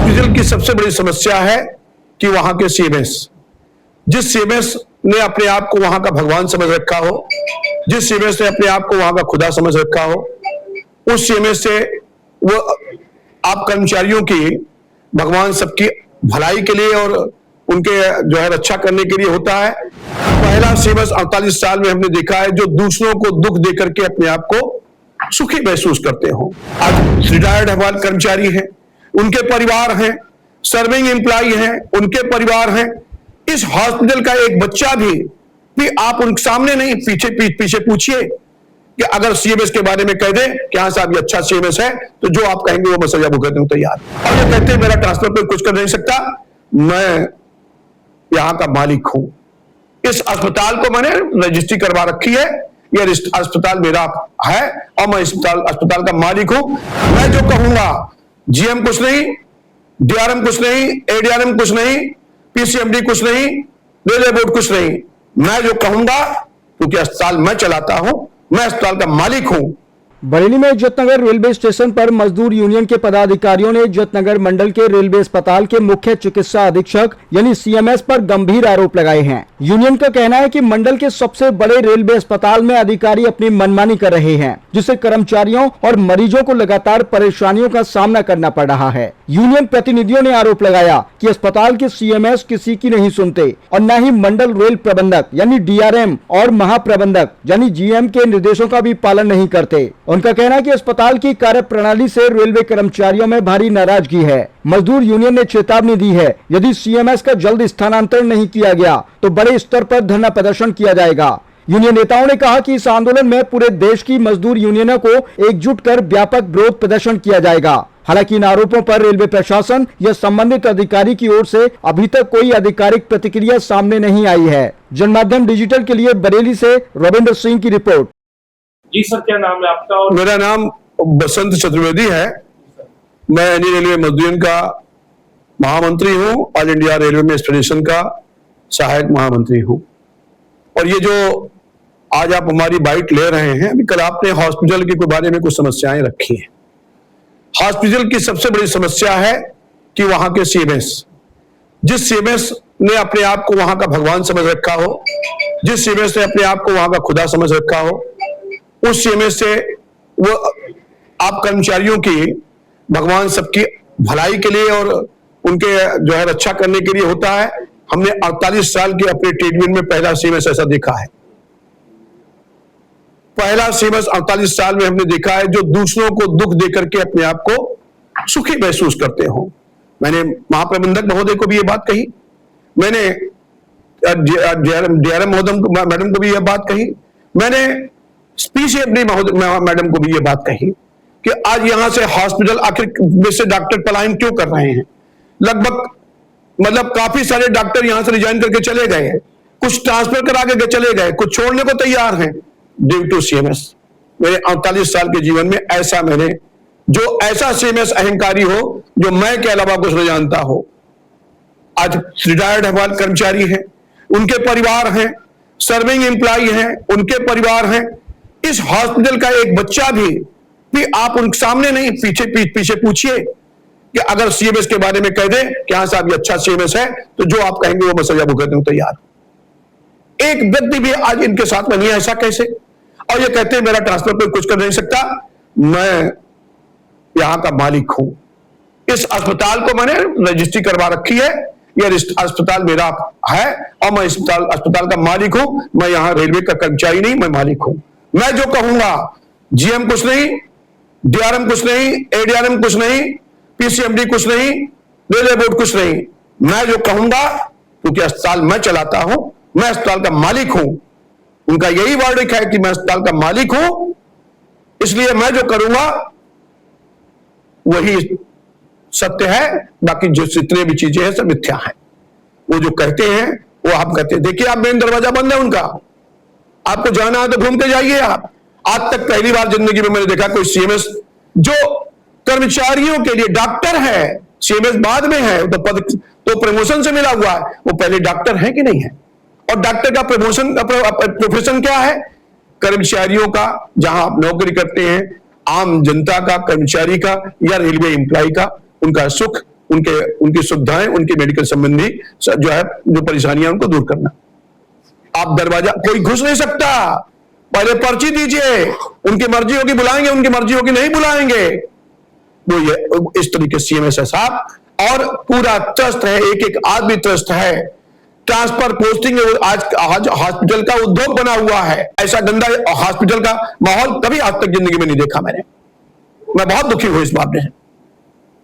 Hospital की सबसे बड़ी समस्या है कि वहां के सीएमएस, जिस सीएमएस ने अपने आप को वहां का भगवान समझ रखा हो, जिस सीएमएस ने अपने आप को वहां का खुदा समझ रखा हो, उस सीएमएस से वो आप कर्मचारियों की भगवान सबकी भलाई के लिए और उनके जो है रक्षा करने के लिए होता है। पहला सीएमएस 48 साल में हमने देखा है जो दूसरों को दुख देकर के अपने आप को सुखी महसूस करते हो। आज रिटायर्ड हमारे कर्मचारी हैं, उनके परिवार हैं, सर्विंग एम्प्लॉय हैं, उनके परिवार हैं। इस हॉस्पिटल का एक बच्चा भी आप उनके सामने नहीं, पीछे पूछिए कि अगर सीएमएस के बारे में कह दे कि हाँ साहब ये अच्छा सीएमएस है, तो जो आप कहेंगे वो मैं सजा भुगतने को तैयार। और ये कहते हैं मेरा ट्रांसफर कोई कुछ कर नहीं सकता, मैं यहां का मालिक हूं। इस अस्पताल को मैंने रजिस्ट्री करवा रखी है, यह अस्पताल मेरा है और मैं अस्पताल का मालिक हूं। मैं जो कहूंगा, जीएम कुछ नहीं, डीआरएम कुछ नहीं, एडीआरएम कुछ नहीं, पीसीएमडी कुछ नहीं, रेलवे बोर्ड कुछ नहीं। मैं जो कहूंगा, क्योंकि अस्पताल मैं चलाता हूं, मैं अस्पताल का मालिक हूं। बरेली में इज्जतनगर रेलवे स्टेशन पर मजदूर यूनियन के पदाधिकारियों ने इज्जतनगर मंडल के रेलवे अस्पताल के मुख्य चिकित्सा अधीक्षक यानी सीएमएस पर गंभीर आरोप लगाए हैं। यूनियन का कहना है कि मंडल के सबसे बड़े रेलवे अस्पताल में अधिकारी अपनी मनमानी कर रहे हैं, जिससे कर्मचारियों और मरीजों को लगातार परेशानियों का सामना करना पड़ रहा है। यूनियन प्रतिनिधियों ने आरोप लगाया कि अस्पताल के सीएमएस किसी की नहीं सुनते और न ही मंडल रेल प्रबंधक यानी डीआरएम और महाप्रबंधक यानी जीएम के निर्देशों का भी पालन नहीं करते। उनका कहना है कि अस्पताल की कार्यप्रणाली से रेलवे कर्मचारियों में भारी नाराजगी है। मजदूर यूनियन ने चेतावनी दी है, यदि सीएमएस का जल्द स्थानांतरण नहीं किया गया तो बड़े स्तर पर धरना प्रदर्शन किया जाएगा। यूनियन नेताओं ने कहा कि इस आंदोलन में पूरे देश की मजदूर यूनियनों को एकजुट कर व्यापक विरोध प्रदर्शन किया जाएगा। हालांकि इन आरोपों पर रेलवे प्रशासन या संबंधित अधिकारी की ओर से अभी तक कोई आधिकारिक प्रतिक्रिया सामने नहीं आई है। जनमाध्यम डिजिटल के लिए बरेली से रविंद्र सिंह की रिपोर्ट। जी सर, क्या नाम है आपका? और मेरा नाम बसंत चतुर्वेदी है। मैं इंडियन रेलवे मजदूर का महामंत्री हूं, ऑल इंडिया रेलवे में फेडरेशन का सहायक महामंत्री हूं। और ये जो आज आप हमारी बाइट ले रहे हैं, अभी कल आपने हॉस्पिटल के बारे में कुछ समस्याएं रखी हैं। हॉस्पिटल की सबसे बड़ी समस्या है कि वहां के सीएमएस, जिस सीएमएस ने अपने आप को वहां का भगवान समझ रखा हो, जिस सीएमएस ने अपने आप को वहां का खुदा समझ रखा हो, उस सीएमएस से वो आप कर्मचारियों की भगवान सबकी भलाई के लिए और उनके जो है रक्षा करने के लिए होता है। हमने 48 साल के अपने ट्रीटमेंट में पहला सीएमएस ऐसा देखा है। पहला सीएमएस 48 साल में हमने देखा है जो दूसरों को दुख देकर के अपने आप को सुखी महसूस करते हो। मैंने महाप्रबंधक महोदय को भी ये बात कही, मैंने डीआरएम मैडम को भी यह बात कही, मैंने पीसीएमडी मैडम को भी ये बात कही कि आज यहां से हॉस्पिटल आखिर में से डॉक्टर पलायन क्यों कर रहे हैं। लगभग मतलब काफी सारे डॉक्टर यहां से रिजाइन करके चले गए हैं, कुछ ट्रांसफर करा के चले गए, कुछ छोड़ने को तैयार हैं ड्यू टू सीएमएस। मेरे 48 साल के जीवन में ऐसा मैंने जो ऐसा सीएमएस अहंकारी हो जो मैं के अलावा कुछ नहीं जानता हो। आज रिटायर्ड हमारे कर्मचारी हैं, उनके परिवार हैं, सर्विंग एम्प्लॉय हैं, उनके परिवार हैं। इस हॉस्पिटल का एक बच्चा भी आप उनके सामने नहीं, पीछे पूछिए कि अगर सीएमएस के बारे में कह दे कि हाँ साहब ये अच्छा सीएमएस है, तो जो आप कहेंगे वो मैं सजा भुगतने को तैयार। एक व्यक्ति भी आज इनके साथ में नहीं है, ऐसा कैसे? और ये कहते हैं मेरा ट्रांसफर कोई कुछ कर नहीं सकता, मैं यहां का मालिक हूं। इस अस्पताल को मैंने रजिस्ट्री करवा रखी है, यह अस्पताल मेरा है और मैं अस्पताल का मालिक हूं। मैं यहां रेलवे का कर्मचारी नहीं, मैं मालिक हूं। मैं जो कहूंगा, जीएम कुछ नहीं, डीआरएम कुछ नहीं, एडीआरएम कुछ नहीं, पीसीएमडी कुछ नहीं, रेलवे बोर्ड कुछ नहीं। मैं जो कहूंगा, क्योंकि अस्पताल मैं चलाता हूं, मैं अस्पताल का मालिक हूं। उनका यही वर्डिक है कि मैं अस्पताल का मालिक हूं, इसलिए मैं जो करूंगा वही सत्य है, बाकी जो जितने भी चीजें हैं सब मिथ्या है। वो जो कहते हैं वो आप कहते हैं। देखिए आप मेन दरवाजा बंद है उनका, आपको जाना है तो घूम के जाइए आप। आज तक पहली बार जिंदगी में मैंने देखा कोई सीएमएस जो कर्मचारियों के लिए डॉक्टर है, सीएमएस बाद में है तो पद तो प्रमोशन से मिला हुआ है, वो पहले डॉक्टर है कि नहीं है? और डॉक्टर का प्रमोशन प्रोफेशन क्या है? कर्मचारियों का, जहां आप नौकरी करते हैं, आम जनता का, कर्मचारी का या रेलवे एम्प्लॉय का, उनका सुख उनकी सुविधाएं, उनकी मेडिकल संबंधी जो है जो परेशानियां उनको दूर करना। आप दरवाजा, कोई घुस नहीं सकता, पहले पर्ची दीजिए, उनकी मर्जी होगी बुलाएंगे, उनकी मर्जी होगी नहीं बुलाएंगे। वो ये इस तरीके सीएमएस है साहब। और पूरा ट्रस्ट है, एक एक आदमी ट्रस्ट है, ट्रांसफर पोस्टिंग आज हॉस्पिटल का उद्योग बना हुआ है। ऐसा गंदा हॉस्पिटल का माहौल कभी आज तक जिंदगी में नहीं देखा मैंने। मैं बहुत दुखी हूं इस मामले से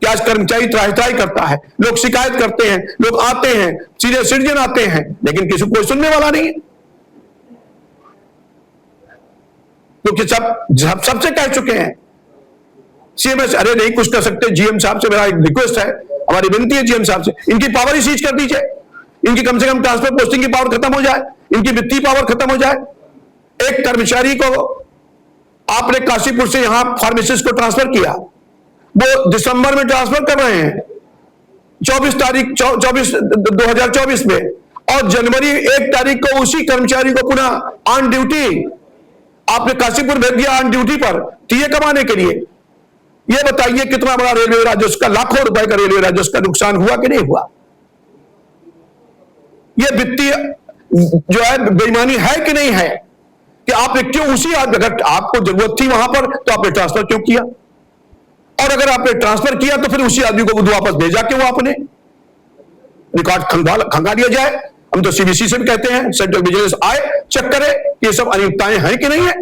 कि आज कर्मचारी त्राही करता है, लोग शिकायत करते हैं, लोग आते हैं, सीनियर सिटीजन आते हैं, लेकिन किसी को कोई सुनने वाला नहीं है, क्योंकि सबसे कह चुके हैं सीएमएस। अरे नहीं कुछ कर सकते, जीएम साहब से मेरा एक रिक्वेस्ट है, हमारी विनती है जीएम साहब से, इनकी पावर ही सीज कर दीजिए, इनकी कम से कम ट्रांसफर पोस्टिंग की पावर खत्म हो जाए, इनकी वित्तीय पावर खत्म हो जाए। एक कर्मचारी को आपने काशीपुर से यहां फार्मेसिस्ट को ट्रांसफर किया, वो दिसंबर में ट्रांसफर कर रहे हैं 2024 में, और जनवरी 1 तारीख को उसी कर्मचारी को पुनः ऑन ड्यूटी आपने काशीपुर भेज दिया, ऑन ड्यूटी पर टीए कमाने के लिए। यह बताइए कितना बड़ा रेलवे राजस्व का, लाखों रुपए का रेलवे राजस्व का नुकसान हुआ कि नहीं हुआ? यह वित्तीय जो है बेईमानी है कि नहीं है कि आपने क्यों उसी आदमी, अगर आपको जरूरत थी वहां पर तो आपने ट्रांसफर क्यों किया? और अगर आपने ट्रांसफर किया तो फिर उसी आदमी को वापस भेजा क्यों? आपने रिकॉर्ड खंगा दिया जाए। हम तो सीबीसी से भी कहते हैं सेंट्रल विजिलेंस आए, चेक करे कि ये सब अनियमितताएं हैं कि नहीं है,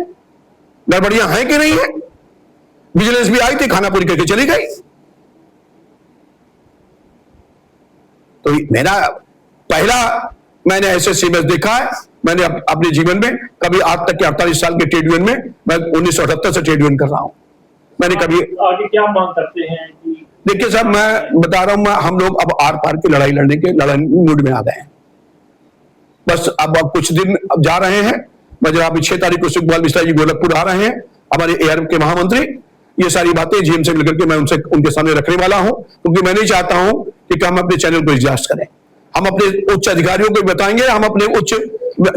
गड़बड़ियां हैं कि नहीं है। विजिलेंस भी आई थी, खानापुरी करके चली गई। तो मेरा पहला मैंने ऐसे सीएमएस देखा है मैंने अपने जीवन में। कभी आज तक के 48 साल के ट्रेड यूनियन में, मैं 1978 से ट्रेड यूनियन कर रहा हूं, मैंने कभी आगे क्या मांग करते हैं कि देखिए साहब, मैं बता रहा हूं, हम लोग अब आर पार की लड़ाई लड़ने के मूड में आ गए हैं। बस अब कुछ दिन अब जा रहे हैं। मैं जब 6 तारीख को सुखपाल मिश्रा जी गोरखपुर आ रहे हैं, हमारे एआरएम के महामंत्री, ये सारी बातें जीएम से मिलकर के मैं उनके सामने रखने वाला हूं, क्योंकि मैं नहीं चाहता हूं कि हम अपने चैनल को एग्जॉस्ट करें। हम अपने उच्च अधिकारियों को बताएंगे, हम अपने उच्च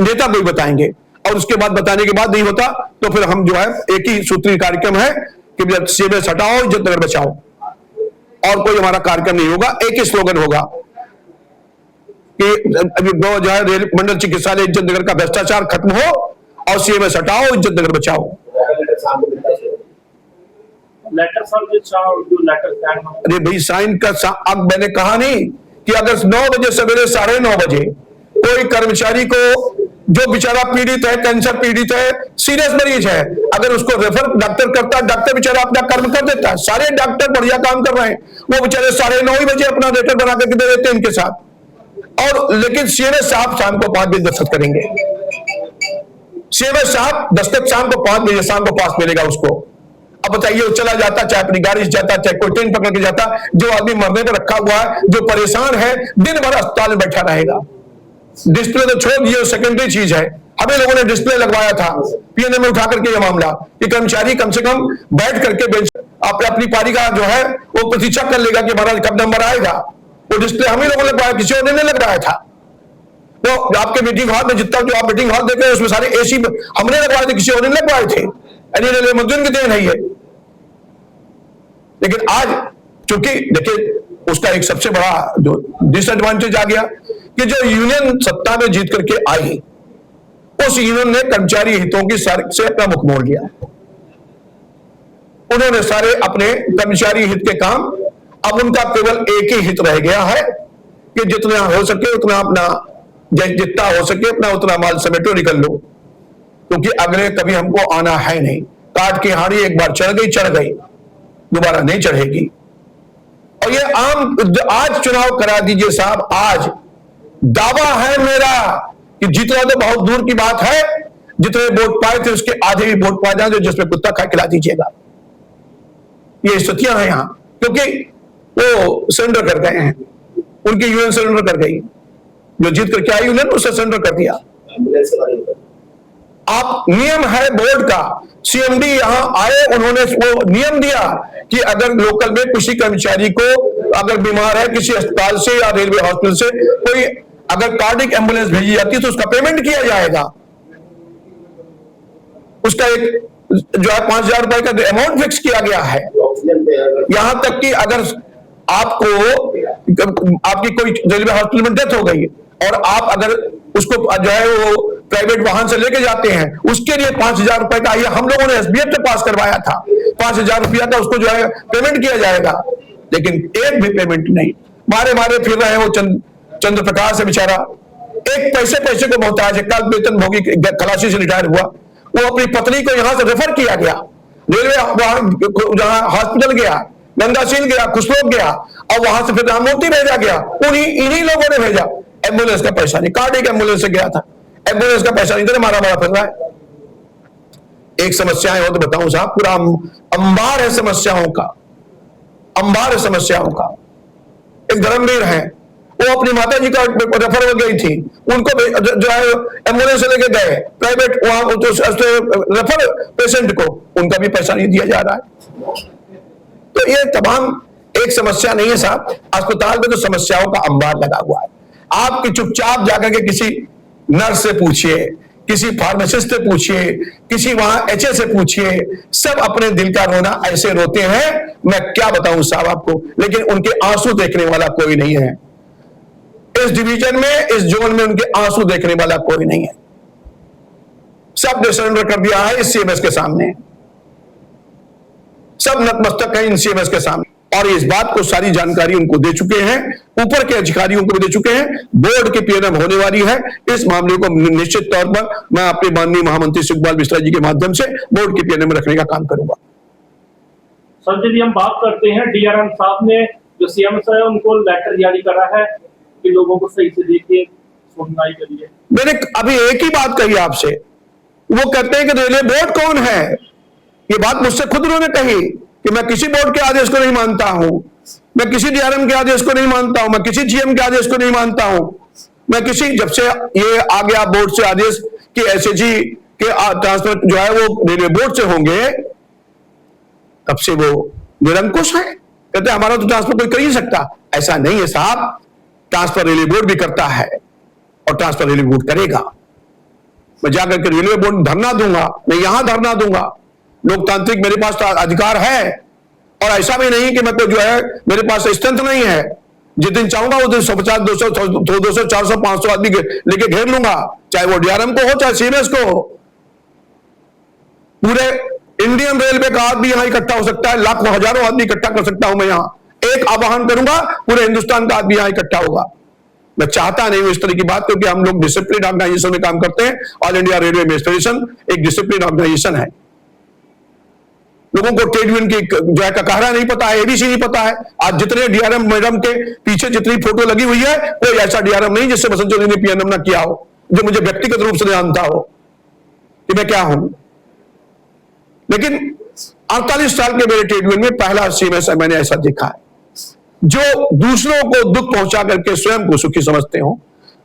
नेता को बताएंगे, और उसके बाद बताने के बाद नहीं होता तो फिर हम जो है एक ही सूत्री कार्यक्रम है कि सीएमएस हटाओ, इज्जत नगर बचाओ, और कोई हमारा कार्यक्रम नहीं होगा। एक ही स्लोगन होगा कि जो है रेल मंडल चिकित्सालय इज्जत नगर का भ्रष्टाचार खत्म हो और सीएमएस हटाओ, इज्जत नगर बचाओ। अरे भाई साइन का अब मैंने कहा नहीं कि अगर 9 बजे सवेरे 9:30 बजे कोई कर्मचारी को, जो बेचारा पीड़ित है, कैंसर पीड़ित है, सीरियस मरीज है, अगर उसको रेफर डॉक्टर करता है, डॉक्टर बेचारा अपना कर्म कर देता है। सारे डॉक्टर बढ़िया काम कर रहे हैं, वो बेचारे 9:30 बजे अपना लेटर बना करके दे देते हैं इनके साथ। और लेकिन सीएमएस साहब शाम को 5 बजे दस्तखत करेंगे। सीएमएस साहब दस्तखत शाम को 5 बजे शाम को पास मिलेगा उसको। अब बताइए, वो चला जाता, चाहे अपनी गाड़ी से जाता, चाहे कोई ट्रेन पकड़ के जाता, जो आदमी मरने पर रखा हुआ है, जो परेशान है, दिन भर अस्पताल में बैठा रहेगा। डिस्प्ले तो छोड़ दिए, सेकेंडरी चीज है। हमें लोगों ने डिस्प्ले लगवाया था पीएनए में उठा करके, यह मामला कि कर्मचारी कम से कम बैठ करके बेंच अपनी पारी का जो है वो प्रतीक्षा कर लेगा कि महाराज कब नंबर आएगा। वो डिस्प्ले हमें लोगों ने लगवाया, किसी और ने नहीं लगवाया था। तो आपके मीटिंग हॉल में जितना जो आप मीटिंग हॉल देख रहे हैं उसमें सारे एसी हमने लगवाए थे, किसी और ने लगवाए थे। मंजूर की देन है ये। लेकिन आज चूंकि देखिए उसका एक सबसे बड़ा जो डिसएडवांटेज आ गया कि जो यूनियन सत्ता में जीत करके आई, उस यूनियन ने कर्मचारी हितों की से अपना मुख मोड़ लिया। उन्होंने सारे अपने कर्मचारी हित के काम, अब उनका केवल एक ही हित रह गया है कि जितना हो सके उतना अपना, जितना हो सके अपना उतना माल समेटो, निकल लो, क्योंकि अगले कभी हमको आना है नहीं। काट की हाड़ी एक बार चढ़ गई, दोबारा नहीं चढ़ेगी। और ये आज चुनाव करा दीजिए साहब। आज दावा है मेरा कि जीतना तो बहुत दूर की बात है, जितने वोट पाए थे उसके आधे ही वोट पाए जाए, जिसमें कुत्ता खा खिला दीजिएगा। ये स्थितियां हैं यहां, क्योंकि वो सरेंडर कर गए हैं, उनकी यूनियन सरेंडर कर गई, जो जीत करके आई यूनियन उससे सरेंडर कर दिया। आप नियम है बोर्ड का, सीएमडी यहां आए, उन्होंने वो नियम दिया कि अगर लोकल में किसी कर्मचारी को अगर बीमार है किसी अस्पताल से या रेलवे हॉस्पिटल से कोई अगर कार्डिक एम्बुलेंस भेजी जाती है तो उसका पेमेंट किया जाएगा। उसका एक जो है 5,000 रुपए का अमाउंट फिक्स किया गया है। यहां तक कि अगर आपको आपकी कोई रेलवे हॉस्पिटल में डेथ हो गई और आप अगर उसको जो है वो प्राइवेट वाहन से लेके जाते हैं, उसके लिए 5,000 रुपए का ये हम लोगों ने एसबीएफ से पास करवाया था, 5,000 रुपया का उसको जो है पेमेंट किया जाएगा, लेकिन एक भी पेमेंट नहीं। मारे मारे फिर रहे वो चंद्र प्रकाश है बेचारा, एक पैसे को मोहताज है। कल वेतन भोगी खलासी से रिटायर हुआ, वो अपनी पत्नी को यहां से रेफर किया गया, रेलवे जहां हॉस्पिटल गया, गंगासीन गया, कुशलोक गया, और वहां से फिर राममूर्ति भेजा गया, इन्हीं लोगों ने भेजा। एम्बुलेंस का पैसा नहीं, कार्डिक एम्बुलेंस से गया था, एम्बुलेंस का पैसा नहीं, मारा मारा फिर रहा है। एक समस्याएं हो तो बताऊं साहब, पूरा अंबार है समस्याओं का, अंबार है समस्याओं का। एक धर्मवीर है, वो अपनी माता जी का रेफर हो गई थी, उनको जो है एम्बुलेंस से लेके गए प्राइवेट, वहां तो रेफर पेशेंट को उनका भी पैसा नहीं दिया जा रहा है। तो ये तमाम एक समस्या नहीं है साहब, अस्पताल में तो समस्याओं का अंबार लगा हुआ है। आपकी चुपचाप जाकर के किसी नर्स से पूछिए, किसी फार्मासिस्ट से पूछिए, किसी वहां एचए से पूछिए, सब अपने दिल का रोना ऐसे रोते हैं, मैं क्या बताऊं साहब आपको, लेकिन उनके आंसू देखने वाला कोई नहीं है इस डिवीजन में, इस जोन में उनके आंसू देखने वाला कोई नहीं है। सब ने सरेंडर कर दिया है इस सीएमएस के सामने, सब नतमस्तक है इन सीएमएस के सामने, और इस बात को सारी जानकारी उनको दे चुके हैं, ऊपर के अधिकारियों को भी दे चुके हैं। बोर्ड की पीएनएम होने वाली है, इस मामले को निश्चित तौर पर मैं अपने माननीय महामंत्री सुखपाल मिश्रा जी के माध्यम से बोर्ड की पीएनएम में रखने का काम करूंगा। संजय जी, हम बात करते हैं डीआरएम साहब ने जो सीएमएस है उनको लेटर जारी करा है कि लोगों को सही से देखिए, सुनवाई करिए। मैंने अभी एक ही बात कही आपसे, वो कहते हैं कि रेलवे बोर्ड कौन है, ये बात मुझसे खुद उन्होंने कही कि मैं किसी बोर्ड के आदेश को नहीं मानता हूं, मैं किसी डीआरएम के आदेश को नहीं मानता हूं, मैं किसी जीएम के आदेश को नहीं मानता हूं, मैं किसी, जब से ये आ गया बोर्ड से आदेश कि एसएजी के ट्रांसफर जो है वो रेलवे बोर्ड से होंगे, तब से वो निरंकुश है, कहते हैं हमारा तो ट्रांसफर कोई कर ही सकता। ऐसा नहीं है साहब, ट्रांसफर रेलवे बोर्ड भी करता है और ट्रांसफर रेलवे बोर्ड करेगा। मैं जाकर के रेलवे बोर्ड धरना दूंगा, मैं यहां धरना दूंगा, लोकतांत्रिक मेरे पास तो अधिकार है, और ऐसा भी नहीं कि मैं तो जो है मेरे पास स्ट्रेंथ नहीं है, जिस दिन चाहूंगा उस दिन 150, 200, 200, 400, 500 आदमी लेके घेर लूंगा, चाहे वो डीआरएम को हो चाहे सीएमएस को हो। पूरे इंडियन रेलवे का आदमी यहां इकट्ठा हो सकता है, लाखों हजारों आदमी इकट्ठा कर सकता हूं मैं यहां, एक आह्वान करूंगा, पूरे हिंदुस्तान का आदमी यहां इकट्ठा होगा। मैं चाहता नहीं हूं इस तरह की बात, क्योंकि हम लोग डिसिप्लिन ऑर्गेनाइजेशन में काम करते हैं, ऑल इंडिया रेलवे एडमिनिस्ट्रेशन एक डिसिप्लिन ऑर्गेनाइजेशन है। लोगों को ट्रेड यूनियन की जो है ककारा नहीं पता है, एबीसी नहीं पता है। आज जितने डीआरएम मैडम के पीछे जितनी फोटो लगी हुई है, कोई ऐसा डीआरएम नहीं जिससे बसंत चौधरी ने पीएनएम ना किया हो, जो मुझे व्यक्तिगत रूप से जानता हो कि मैं क्या हूं। लेकिन 48 साल के मेरे ट्रेड यूनियन में पहला सीएमएस मैंने ऐसा देखा है, जो दूसरों को दुख पहुंचा करके स्वयं को सुखी समझते हो।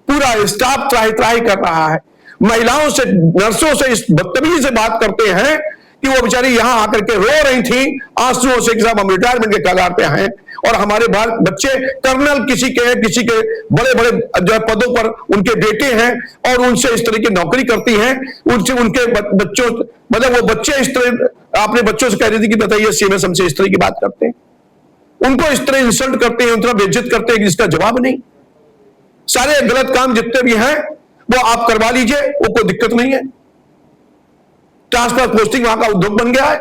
पूरा स्टाफ त्राही कर रहा है, महिलाओं से, नर्सों से इस बदतमीजी से बात करते हैं कि वो बेचारी यहां आकर के रो रही थी आंसुओं से कि साहब हम रिटायरमेंट के कगार पे हैं, और हमारे बाहर बच्चे कर्नल किसी के बड़े बड़े जो है पदों पर उनके बेटे हैं, और उनसे इस तरह की नौकरी करती हैं, उनसे उनके बच्चों, मतलब वो बच्चे इस तरह अपने बच्चों से कह रही थी कि बताइए सीएमएस हमसे इस तरह की बात करते हैं, उनको इस तरह इंसल्ट करते हैं, उतना बेइज्जत करते हैं कि इसका जवाब नहीं। सारे गलत काम जितने भी हैं वो आप करवा लीजिए, वो कोई दिक्कत नहीं है। ट्रांसफर पोस्टिंग वहां का उद्योग बन गया है।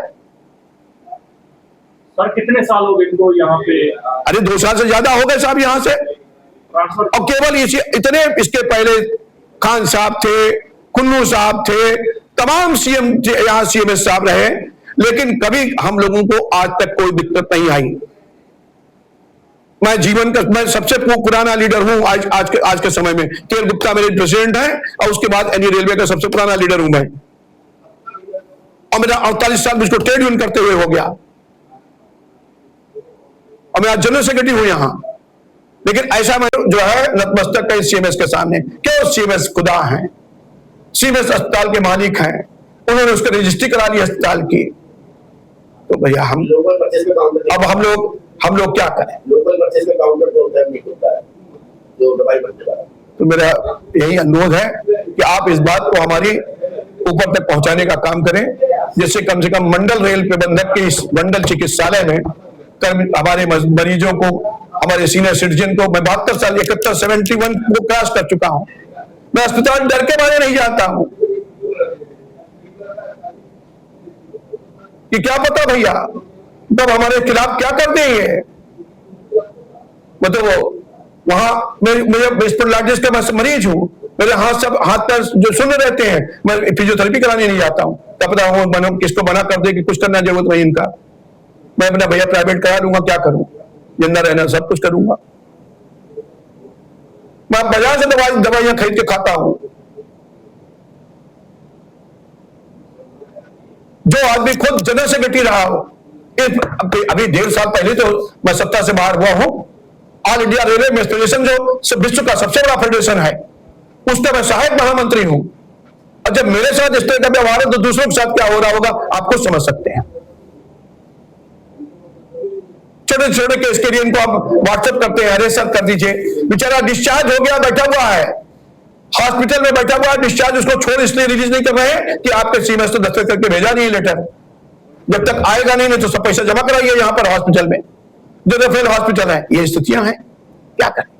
सर कितने साल हो गए इनको यहाँ पे? अरे 2 साल से ज्यादा हो गए साहब यहाँ से, ट्रांसफर। और केवल इतने, इसके पहले खान साहब थे, कुन्नू साहब थे, तमाम सीएम यहाँ सीएमएस साहब रहे, लेकिन कभी हम लोगों को आज तक कोई दिक्कत नहीं आई। मैं जीवन का मैं सबसे पुराना लीडर हूं आज के समय में। केएल गुप्ता मेरे प्रेसिडेंट हैं, और उसके बाद एनी रेलवे का सबसे पुराना लीडर हूं मैं, और मेरा 48 साल मुझको ट्रेड यूनियन करते हुए हो गया, और मैं आज जनरल सेक्रेटरी हूं यहां। लेकिन ऐसा मैं जो है नतमस्तक है सीएमएस के सामने, क्यों? सीएमएस खुदा हैं, सीएमएस अस्पताल के मालिक हैं, उन्होंने उसका रजिस्ट्री करा ली अस्पताल की। तो भैया अब हम लोग क्या करें? तो मेरा यही अनुरोध है कि आप इस बात को हमारी ऊपर तक पहुंचाने का काम करें, जिससे कम से कम मंडल रेल प्रबंधक के इस मंडल चिकित्सालय में हमारे मरीजों को, हमारे सीनियर सिटीजन को, मैं 72 साल 71 को क्रॉस कर चुका हूं। मैं अस्पताल डर के मारे नहीं जाता हूं कि क्या पता भैया तब हमारे खिलाफ क्या कर देंगे। मतलब वहां मेरे स्पॉन्डिलाइटिस का मैं मरीज हूं, मेरे हाथ पैर जो सुन रहते हैं, मैं फिजियोथेरेपी कराने नहीं जाता हूं। क्या पता हूं किसको मना कर दे कि कुछ करना जरूरत नहीं इनका, मैं अपना भैया प्राइवेट करा लूंगा, क्या करूं, जिंदा रहना सब कुछ करूंगा। मैं बाजार से दवाइयां खरीद के खाता हूं। जो आदमी खुद जगह से बैठी रहा हो, अभी 1.5 साल पहले तो मैं सत्ता से बाहर हुआ हूं। ऑल इंडिया रेलवे एडमिनिस्ट्रेशन जो विश्व का सबसे बड़ा फेडरेशन है, उसका मैं सहायक महामंत्री हूं। और जब मेरे साथ इस तरह का व्यवहार है तो दूसरों के साथ क्या हो रहा होगा आप खुद समझ सकते हैं। छोटे छोटे केस के लिए इनको आप व्हाट्सएप करते हैं, अरे सर कर दीजिए, बेचारा डिस्चार्ज हो गया, बैठा हुआ है हॉस्पिटल में, बैठा हुआ है डिस्चार्ज, उसको छोड़ इसलिए रिलीज नहीं कर रहे हैं कि आपके सीएमएस तो दस्तखत करके भेजा नहीं लेटर, जब तक आएगा नहीं तो सब पैसा जमा कराइए यहां पर हॉस्पिटल में, जो रेफरल हॉस्पिटल है। ये स्थितियां हैं, क्या करें।